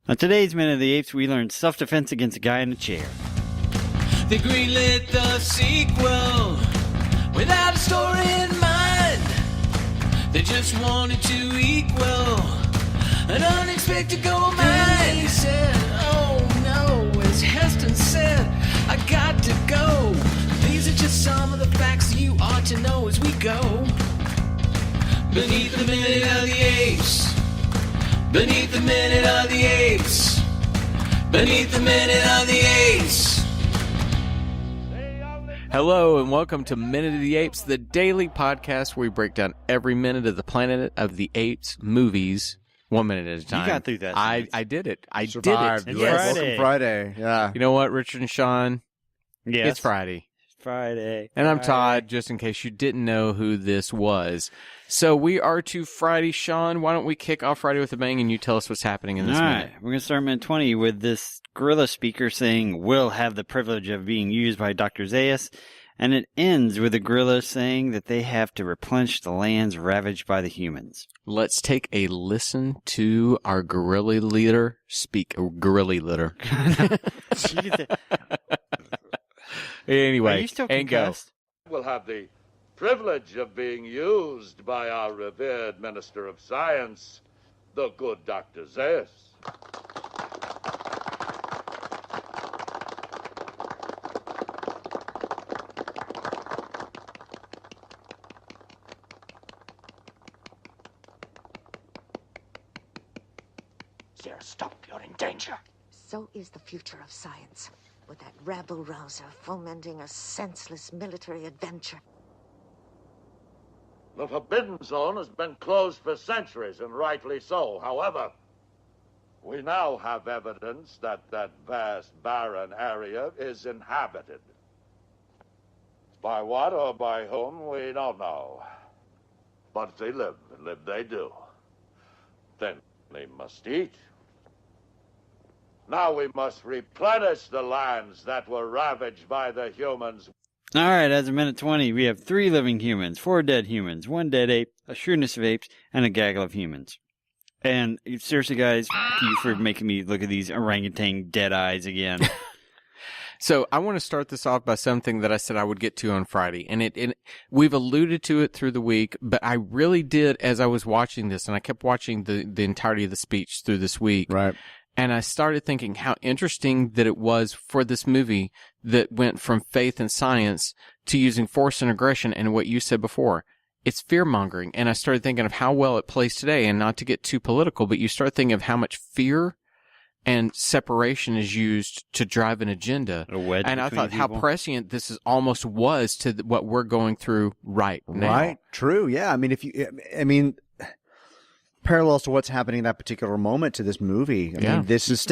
On today's Minute of the Apes, we learned self-defense against a guy in a chair. They greenlit the sequel without a story in mind. They just wanted to equal an unexpected gold mine. He said, oh no, as Heston said, I got to go. These are just some of the facts you ought to know as we go. Beneath the Minute of the Apes. Beneath the Minute of the Apes. Beneath the Minute of the Apes. Hello and welcome to Minute of the Apes, the daily podcast where we break down every minute of the Planet of the Apes movies, 1 minute at a time. You got through that. I did it. I Survived. did it. It's Yes. Friday. Welcome Friday. Yeah. You know what, Richard and Sean? Yes. It's Friday. Friday. And I'm Todd, just in case you didn't know who this was. So we are to Friday. Sean, why don't we kick off Friday with a bang and you tell us what's happening in this All minute? right, we're going to start minute 20 with this gorilla speaker saying, we'll have the privilege of being used by Dr. Zaius. And it ends with the gorilla saying that they have to replenish the lands ravaged by the humans. Let's take a listen to our gorilla leader speak. Gorilla leader. Anyway, Are you still and go. concussed? Will have the privilege of being used by our revered Minister of Science, the good Dr. Zaius. Sir, stop. You're in danger. So is the future of science, with that rabble-rouser fomenting a senseless military adventure. The Forbidden Zone has been closed for centuries, and rightly so. However, we now have evidence that that vast, barren area is inhabited. By what or by whom, we don't know. But if they live, and live they do, then they must eat. Now we must replenish the lands that were ravaged by the humans. All right, as of minute 20, we have 3 living humans, 4 dead humans, 1 dead ape, a shrewdness of apes, and a gaggle of humans. And seriously, guys, thank you for making me look at these orangutan dead eyes again. So I want to start this off by something that I said I would get to on Friday, and we've alluded to it through the week, but I really did as I was watching this, and I kept watching the entirety of the speech through this week. Right. And I started thinking how interesting that it was for this movie that went from faith and science to using force and aggression and what you said before. It's fear-mongering. And I started thinking of how well it plays today, and not to get too political, but you start thinking of how much fear and separation is used to drive an agenda. A wedge And I between thought how people. prescient this is almost was to what we're going through right now. Right. True. Yeah. I mean, parallels to what's happening in that particular moment to this movie. I mean, this is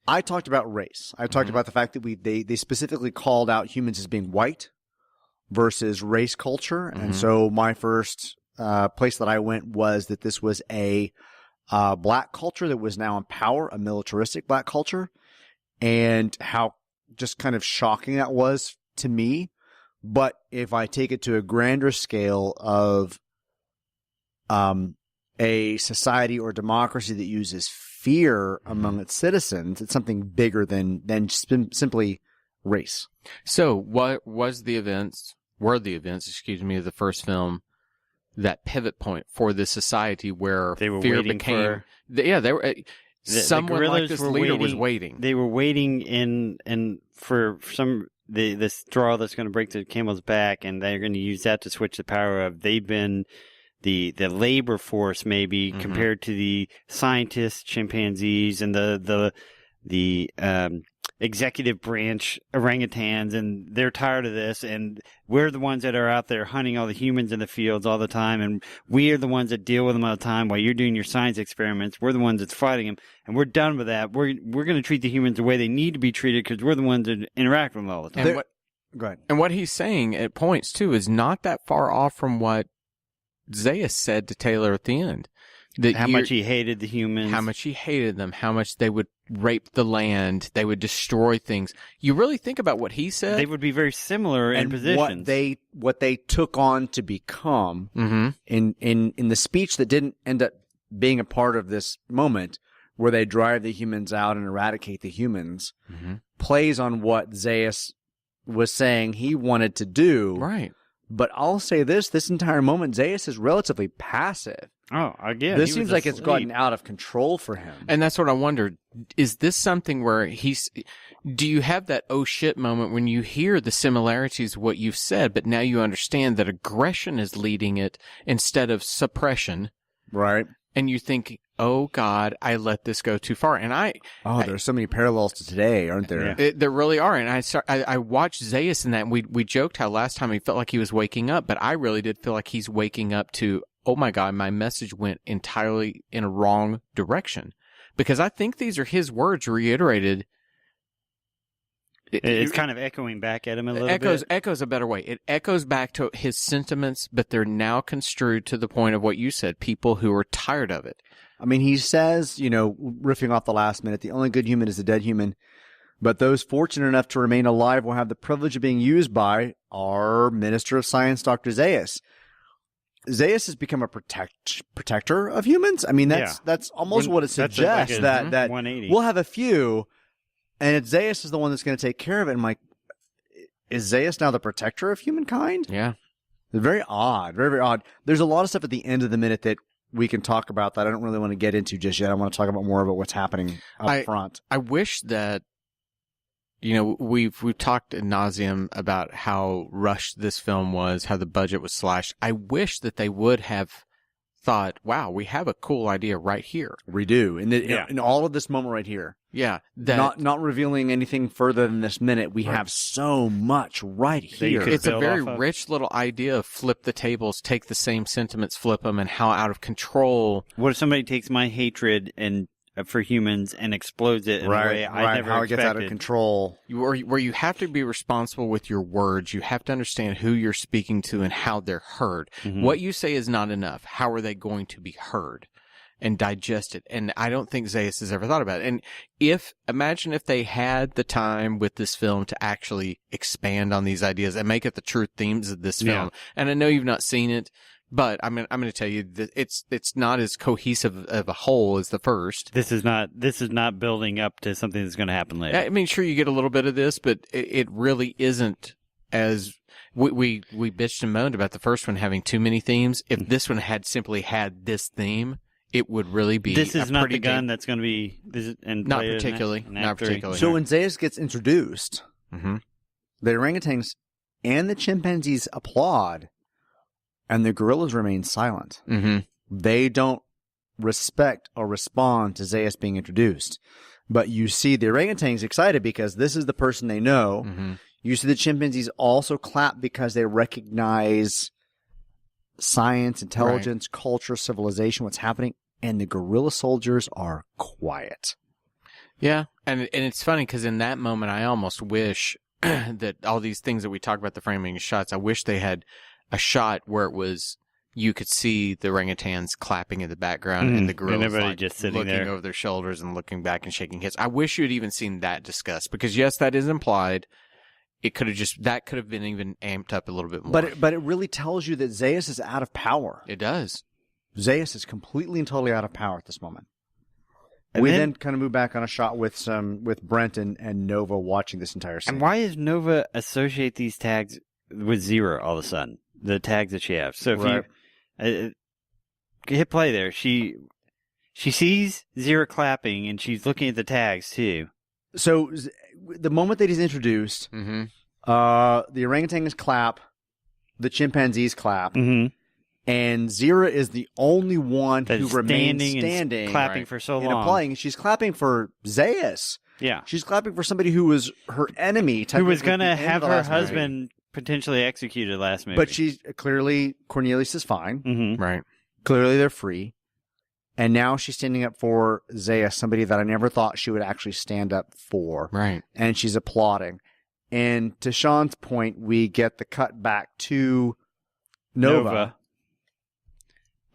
I talked about race. I talked about the fact that they specifically called out humans as being white versus race culture. And so my first place that I went was that this was a black culture that was now in power, a militaristic black culture, and how just kind of shocking that was to me. But if I take it to a grander scale of a society or democracy that uses fear among its citizens, it's something bigger than simply race. So what was the events, of the first film, that pivot point for this society where They were fear waiting became... for- they were... someone like gorillas this were leader was waiting. They were waiting for the straw that's going to break the camel's back, and they're going to use that to switch the power of. They've been the labor force, maybe compared to the scientists, chimpanzees, and the executive branch orangutans, and they're tired of this, and we're the ones that are out there hunting all the humans in the fields all the time, and we're the ones that deal with them all the time while you're doing your science experiments. We're the ones that's fighting them, and we're done with that. We're going to treat the humans the way they need to be treated because we're the ones that interact with them all the time. Go ahead. And what he's saying at points, too, is not that far off from what Zaius said to Taylor at the end. That how much he hated the humans. How much he hated them. How much they would rape the land. They would destroy things. You really think about what he said? They would be very similar in And positions. what they took on to become in the speech that didn't end up being a part of this moment where they drive the humans out and eradicate the humans plays on what Zaius was saying he wanted to do. Right. But I'll say this entire moment, Zaius is relatively passive. Oh, again. This seems like it's gotten out of control for him. And that's what I wondered. Is this something where do you have that oh shit moment when you hear the similarities of what you've said, but now you understand that aggression is leading it instead of suppression? Right. And you think, oh God, I let this go too far. And there's so many parallels to today, aren't there? There really are. And I watched Zaius in that, and we joked how last time he felt like he was waking up, but I really did feel like he's waking up to, oh my God, my message went entirely in a wrong direction. Because I think these are his words reiterated. It's kind of echoing back at him a little bit. Echoes a better way. It echoes back to his sentiments, but they're now construed to the point of what you said, people who are tired of it. I mean, he says, riffing off the last minute, the only good human is the dead human, but those fortunate enough to remain alive will have the privilege of being used by our Minister of Science, Dr. Zaius. Zaius has become a protector of humans. I mean, that's almost what it suggests, that 180. We'll have a few, and Zaius is the one that's going to take care of it. And I'm like, is Zaius now the protector of humankind? Yeah. Very odd. Very, very odd. There's a lot of stuff at the end of the minute that we can talk about that I don't really want to get into just yet. I want to talk about more about what's happening up front. I wish that, we've talked ad nauseum about how rushed this film was, how the budget was slashed. I wish that they would have thought, wow, we have a cool idea right here. We do. In all of this moment right here. Yeah. Not revealing anything further than this minute. We have so much right here. It's a very rich little idea of flip the tables, take the same sentiments, flip them, and how out of control. What if somebody takes my hatred for humans and explodes it in a way I never how expected? It gets out of control. Where you have to be responsible with your words. You have to understand who you're speaking to and how they're heard. Mm-hmm. What you say is not enough. How are they going to be heard and digested? And I don't think Zaius has ever thought about it. And imagine if they had the time with this film to actually expand on these ideas and make it the true themes of this film. And I know you've not seen it, but I'm going to tell you that it's not as cohesive of a whole as the first. This is not building up to something that's going to happen later. I mean, sure, you get a little bit of this, but it really isn't as we bitched and moaned about the first one having too many themes. If this one had simply had this theme, it would really be. This is not the gun that's going to be. Not particularly. Not particularly. So when Zaius gets introduced, the orangutans and the chimpanzees applaud. And the gorillas remain silent. Mm-hmm. They don't respect or respond to Zaius being introduced. But you see the orangutans excited because this is the person they know. Mm-hmm. You see the chimpanzees also clap because they recognize science, intelligence, culture, civilization, what's happening. And the gorilla soldiers are quiet. Yeah. And it's funny because in that moment, I almost wish that all these things that we talk about, the framing of shots, I wish they had a shot where it was you could see the orangutans clapping in the background and the gorillas just sitting looking there over their shoulders and looking back and shaking heads. I wish you'd even seen that discussed because yes, that is implied. It could have been even amped up a little bit more. But it really tells you that Zaius is out of power. It does. Zaius is completely and totally out of power at this moment. And we then kind of move back on a shot with Brent and Nova watching this entire scene. And why does Nova associate these tags with Zero all of a sudden? The tags that she has. So if you hit play there, she sees Zero clapping and she's looking at the tags too. So the moment that he's introduced, the orangutans clap, the chimpanzees clap, and Zero is the only one who remains standing, clapping for so long, and applying. She's clapping for Zaius. Yeah, she's clapping for somebody who was her enemy, who was going to have her husband potentially executed last movie. But she's clearly, Cornelius is fine. Right. Clearly they're free. And now she's standing up for Zaius, somebody that I never thought she would actually stand up for. Right. And she's applauding. And to Sean's point, we get the cut back to Nova.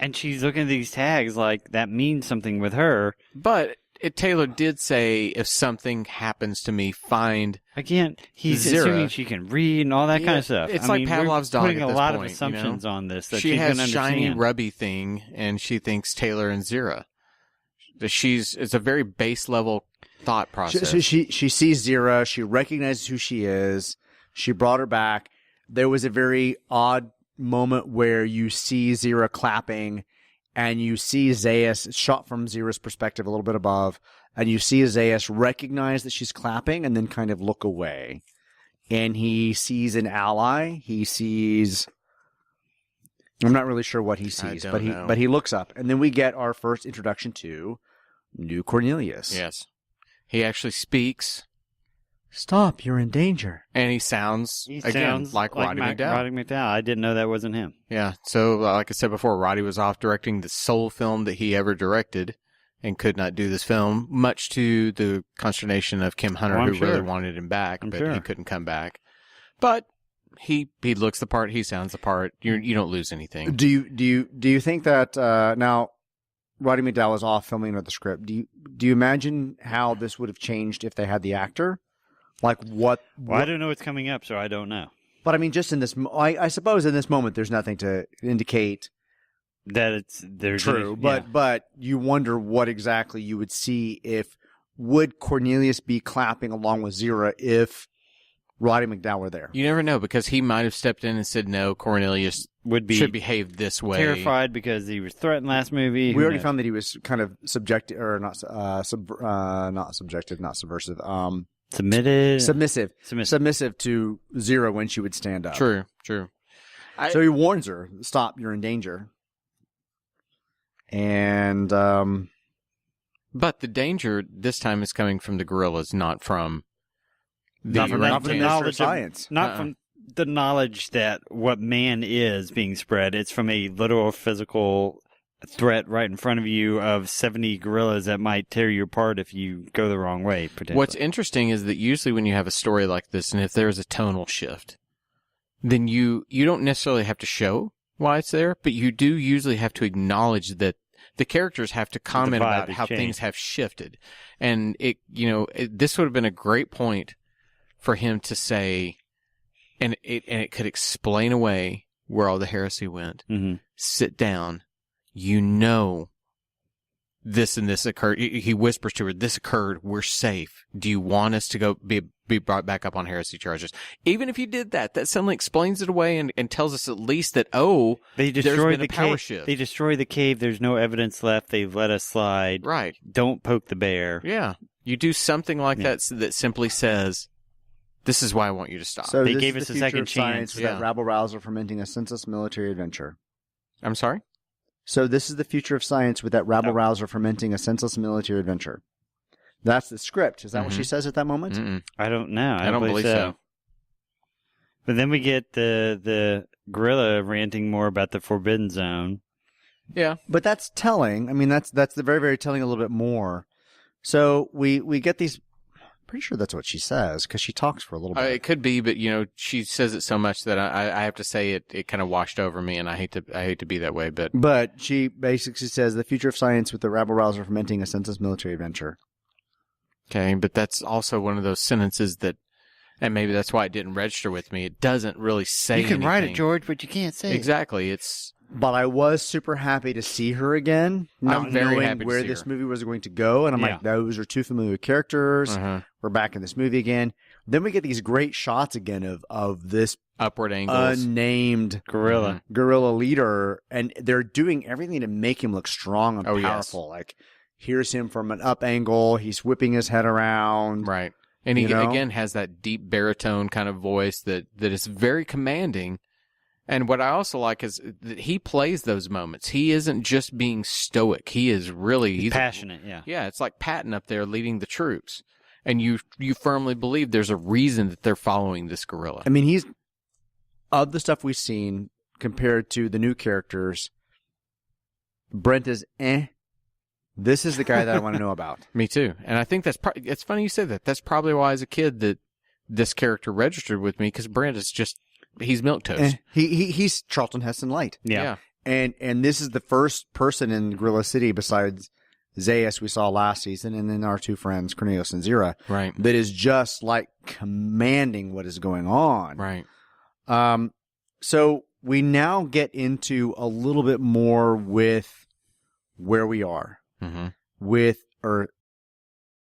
And she's looking at these tags like that means something with her. But Taylor did say, if something happens to me, find Again, he's Zira. assuming she can read and all that kind of stuff. It's I like mean, Pavlov's we're dog putting at a this lot point, of assumptions on this that she she's has going to shiny understand. rubby thing, and she thinks Taylor and Zira. It's a very base level thought process. She sees Zira. She recognizes who she is. She brought her back. There was a very odd moment where you see Zira clapping, and you see Zaius shot from Zira's perspective a little bit above, and you see Zaius recognize that she's clapping and then kind of look away. And he sees an ally. He sees... I'm not really sure what he sees, but he looks up. And then we get our first introduction to New Cornelius. Yes. He actually speaks. Stop, you're in danger. And he sounds like Roddy McDowall. Roddy McDowall. I didn't know that wasn't him. Yeah. So, like I said before, Roddy was off directing the sole film that he ever directed and could not do this film, much to the consternation of Kim Hunter, who really wanted him back, he couldn't come back. But he looks the part. He sounds the part. You don't lose anything. Do you think that now Roddy McDowall is off filming the script? Do you imagine how this would have changed if they had the actor? Like what? Well, I don't know what's coming up, so I don't know. But I mean, just in this, I suppose in this moment, there's nothing to indicate that they're true. But you wonder what exactly you would see if would Cornelius be clapping along with Zira if Roddy McDowall were there? You never know, because he might have stepped in and said, "No, Cornelius should behave this way." Terrified because he was threatened last movie. We already found that he was kind of subjective, or not subjective, not subversive. Submissive to Zira when she would stand up. True. So he warns her, "Stop! You're in danger." And but the danger this time is coming from the gorillas, not from the knowledge of science, from the knowledge that what man is being spread. It's from a literal physical threat right in front of you of 70 gorillas that might tear you apart if you go the wrong way, potentially. What's interesting is that usually when you have a story like this, and if there's a tonal shift, then you don't necessarily have to show why it's there, but you do usually have to acknowledge that the characters have to comment about how things have shifted. And this would have been a great point for him to say, and it could explain away where all the heresy went. Mm-hmm. Sit down. This and this occurred. He whispers to her, "This occurred. We're safe. Do you want us to go be brought back up on heresy charges?" Even if you did that suddenly explains it away and tells us at least that, they destroyed there's been the a power cave. shift. They destroy the cave. There's no evidence left. They've let us slide. Right. Don't poke the bear. Yeah. You do something like that simply says, "This is why I want you to stop." So they gave us a second chance. That rabble-rouser fermenting a senseless military adventure. I'm sorry? So this is the future of science with that rabble-rouser fermenting a senseless military adventure. That's the script. Is that what she says at that moment? Mm-mm. I don't know. I don't believe so. But then we get the gorilla ranting more about the Forbidden Zone. Yeah. But that's telling. I mean, that's the very, very telling a little bit more. So we get these... Pretty sure that's what she says because she talks for a little bit. It could be, but she says it so much that I have to say it kind of washed over me, and I hate to be that way. But she basically says the future of science with the rabble-rouser fermenting a senseless military adventure. Okay, but that's also one of those sentences that, and maybe that's why it didn't register with me. It doesn't really say. You can write it, George, but you can't say exactly. But I was super happy to see her again, not knowing where this movie was going to go. And I'm like, those are two familiar characters. Uh-huh. We're back in this movie again. Then we get these great shots again of this upward angles, unnamed guerrilla leader. And they're doing everything to make him look strong and powerful. Yes. Like, here's him from an up angle. He's whipping his head around. Right. And he, again, has that deep baritone kind of voice that is very commanding. And what I also like is that he plays those moments. He isn't just being stoic. He is really... He's passionate, Yeah, it's like Patton up there leading the troops. And you firmly believe there's a reason that they're following this gorilla. I mean, he's... Of the stuff we've seen, compared to the new characters, Brent is This is the guy that I want to know about. Me too. And I think it's funny you say that. That's probably why as a kid that this character registered with me, because Brent is just... He's milquetoast. He's Charlton Heston light. Yeah. And this is the first person in Gorilla City besides Zaius we saw last season, and then our two friends, Cornelius and Zira, Right. that is just like commanding what is going on. Right. So we now get into a little bit more with where we are, Mm-hmm. with